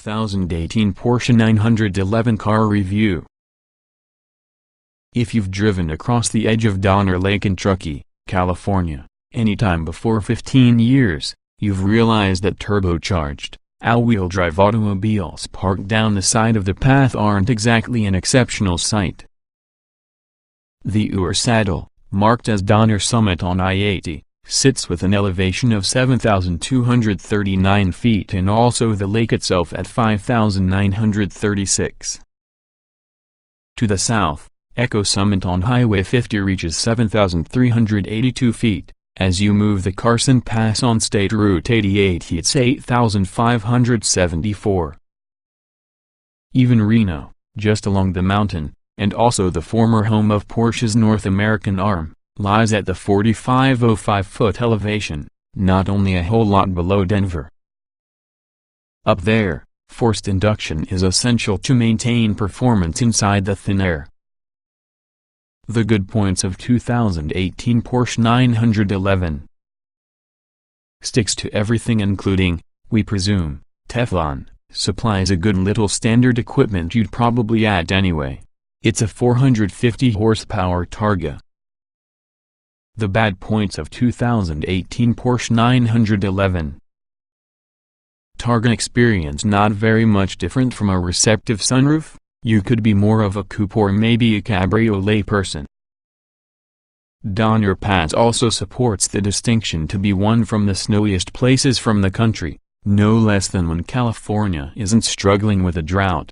2018 Porsche 911 Car Review. If you've driven across the edge of Donner Lake in Truckee, California, anytime before 15 years, you've realized that turbocharged, all-wheel drive automobiles parked down the side of the path aren't exactly an exceptional sight. The Ur Saddle, marked as Donner Summit on I-80, sits with an elevation of 7,239 feet and also the lake itself at 5,936. To the south, Echo Summit on Highway 50 reaches 7,382 feet. As you move the Carson Pass on State Route 88 it's 8,574. Even Reno, just along the mountain, and also the former home of Porsche's North American arm, lies at the 4,505-foot elevation, not only a whole lot below Denver. Up there, forced induction is essential to maintain performance inside the thin air. The good points of 2018 Porsche 911. Sticks to everything including, we presume, Teflon, supplies a good little standard equipment you'd probably add anyway. It's a 450 horsepower Targa. The bad points of 2018 Porsche 911. Targa experience not very much different from a receptive sunroof. You could be more of a coupe or maybe a cabriolet person. Donner Pass also supports the distinction to be won from the snowiest places from the country, no less than when California isn't struggling with a drought.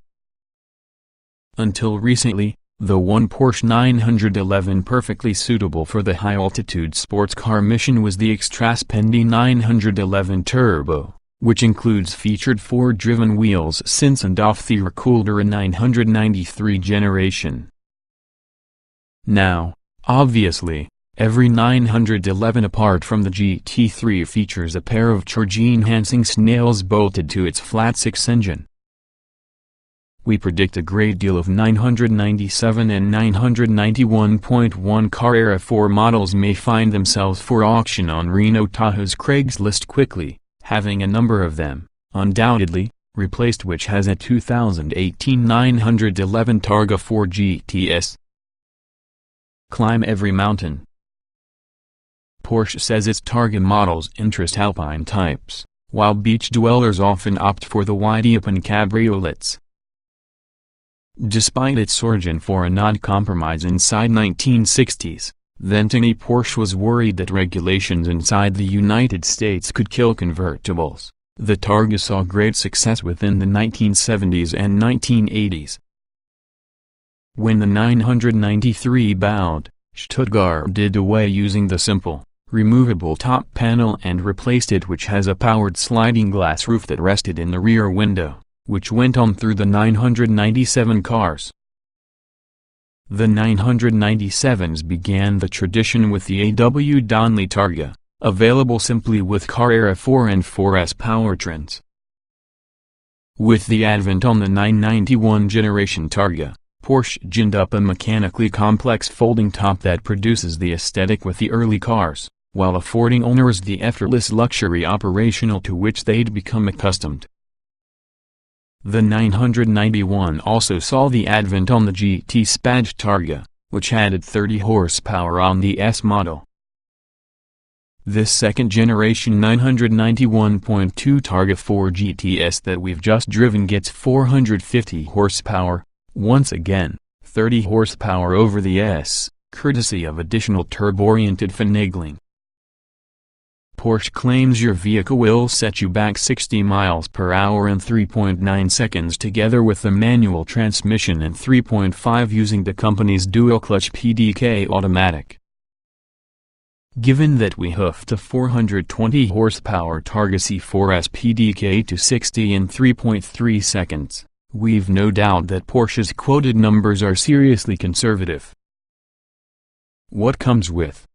Until recently, the one Porsche 911 perfectly suitable for the high-altitude sports car mission was the Extraspendi 911 Turbo, which includes featured Ford-driven wheels since and off the recooled era 993 generation. Now, obviously, every 911 apart from the GT3 features a pair of charge-enhancing snails bolted to its flat-six engine. We predict a great deal of 997 and 991.1 Carrera 4 models may find themselves for auction on Reno Tahoe's Craigslist quickly, having a number of them, undoubtedly, replaced which has a 2018 911 Targa 4 GTS. Climb every mountain. Porsche says its Targa models interest alpine types, while beach dwellers often opt for the wide-open cabriolets. Despite its origin for a non-compromise inside 1960s, then any Porsche was worried that regulations inside the United States could kill convertibles. The Targa saw great success within the 1970s and 1980s. When the 993 bowed, Stuttgart did away using the simple, removable top panel and replaced it, which has a powered sliding glass roof that rested in the rear window, which went on through the 997 cars. The 997s began the tradition with the A.W. Donnelly Targa, available simply with Carrera 4 and 4S powertrains. With the advent on the 991 generation Targa, Porsche ginned up a mechanically complex folding top that produces the aesthetic with the early cars, while affording owners the effortless luxury operational to which they'd become accustomed. The 991 also saw the advent on the GT Spadge Targa, which added 30 horsepower on the S model. This second-generation 991.2 Targa 4 GTS that we've just driven gets 450 horsepower, once again, 30 horsepower over the S, courtesy of additional turbo-oriented finagling. Porsche claims your vehicle will set you back 60 miles per hour in 3.9 seconds together with the manual transmission and 3.5 using the company's dual-clutch PDK automatic. Given that we hoofed a 420 horsepower Targa C4S PDK to 60 in 3.3 seconds, we've no doubt that Porsche's quoted numbers are seriously conservative. What comes with?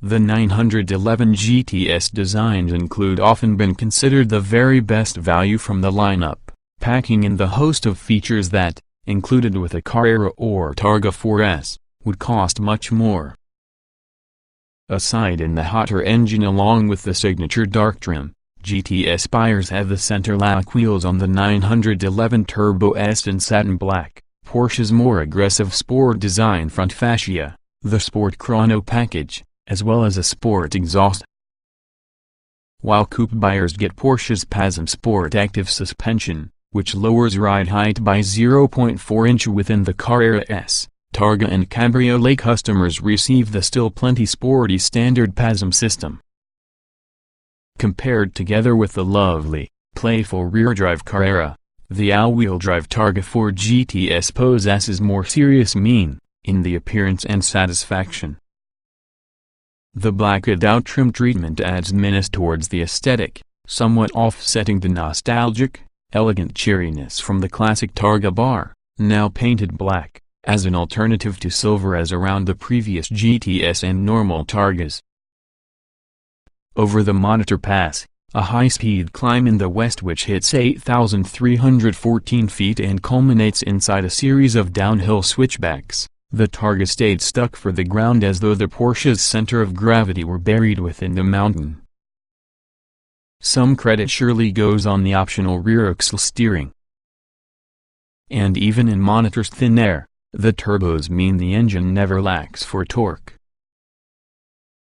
The 911 GTS designs include often been considered the very best value from the lineup, packing in the host of features that, included with a Carrera or Targa 4S, would cost much more. Aside in the hotter engine along with the signature dark trim, GTS buyers have the center-lock wheels on the 911 Turbo S in satin black, Porsche's more aggressive sport design front fascia, the Sport Chrono package, as well as a sport exhaust. While coupe buyers get Porsche's PASM Sport Active suspension, which lowers ride height by 0.4 inch within the Carrera S, Targa and Cabriolet customers receive the still plenty sporty standard PASM system. Compared together with the lovely, playful rear-drive Carrera, the all-wheel drive Targa 4 GTS possesses more serious mien, in the appearance and satisfaction. The blacked-out trim treatment adds menace towards the aesthetic, somewhat offsetting the nostalgic, elegant cheeriness from the classic Targa bar, now painted black, as an alternative to silver as around the previous GTS and normal Targas. Over the Monitor Pass, a high-speed climb in the west which hits 8,314 feet and culminates inside a series of downhill switchbacks, the Targa stayed stuck for the ground as though the Porsche's center of gravity were buried within the mountain. Some credit surely goes on the optional rear axle steering. And even in Monitor's thin air, the turbos mean the engine never lacks for torque.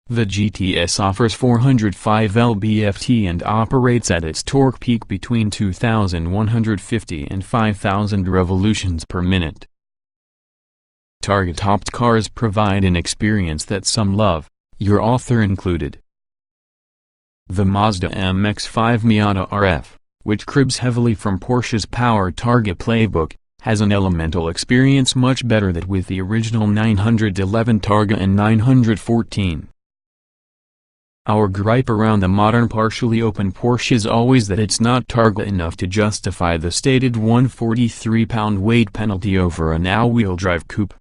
The GTS offers 405 lb-ft and operates at its torque peak between 2,150 and 5,000 revolutions per minute. Targa-topped cars provide an experience that some love, your author included. The Mazda MX-5 Miata RF, which cribs heavily from Porsche's power Targa playbook, has an elemental experience much better than with the original 911 Targa and 914. Our gripe around the modern partially open Porsche is always that it's not Targa enough to justify the stated 143-pound weight penalty over an all-wheel drive coupe.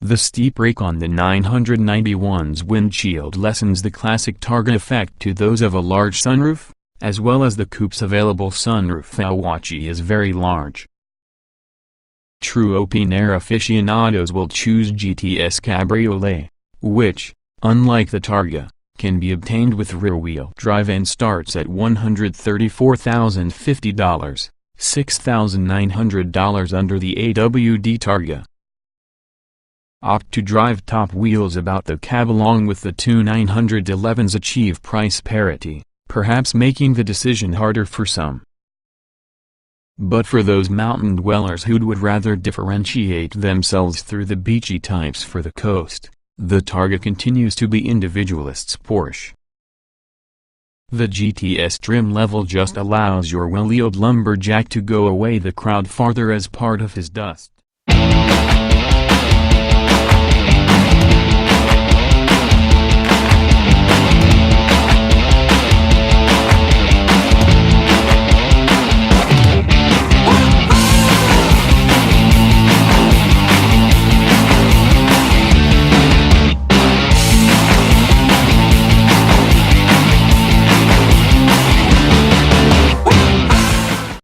The steep rake on the 991's windshield lessens the classic Targa effect to those of a large sunroof, as well as the coupe's available sunroof Awachi is very large. True open-air aficionados will choose GTS Cabriolet, which, unlike the Targa, can be obtained with rear-wheel drive and starts at $134,050, $6,900 under the AWD Targa. Opt to drive top wheels about the cab along with the two 911s achieve price parity, perhaps making the decision harder for some. But for those mountain dwellers who would rather differentiate themselves through the beachy types for the coast, the Targa continues to be individualist's Porsche. The GTS trim level just allows your well-heeled lumberjack to go away the crowd farther as part of his dust.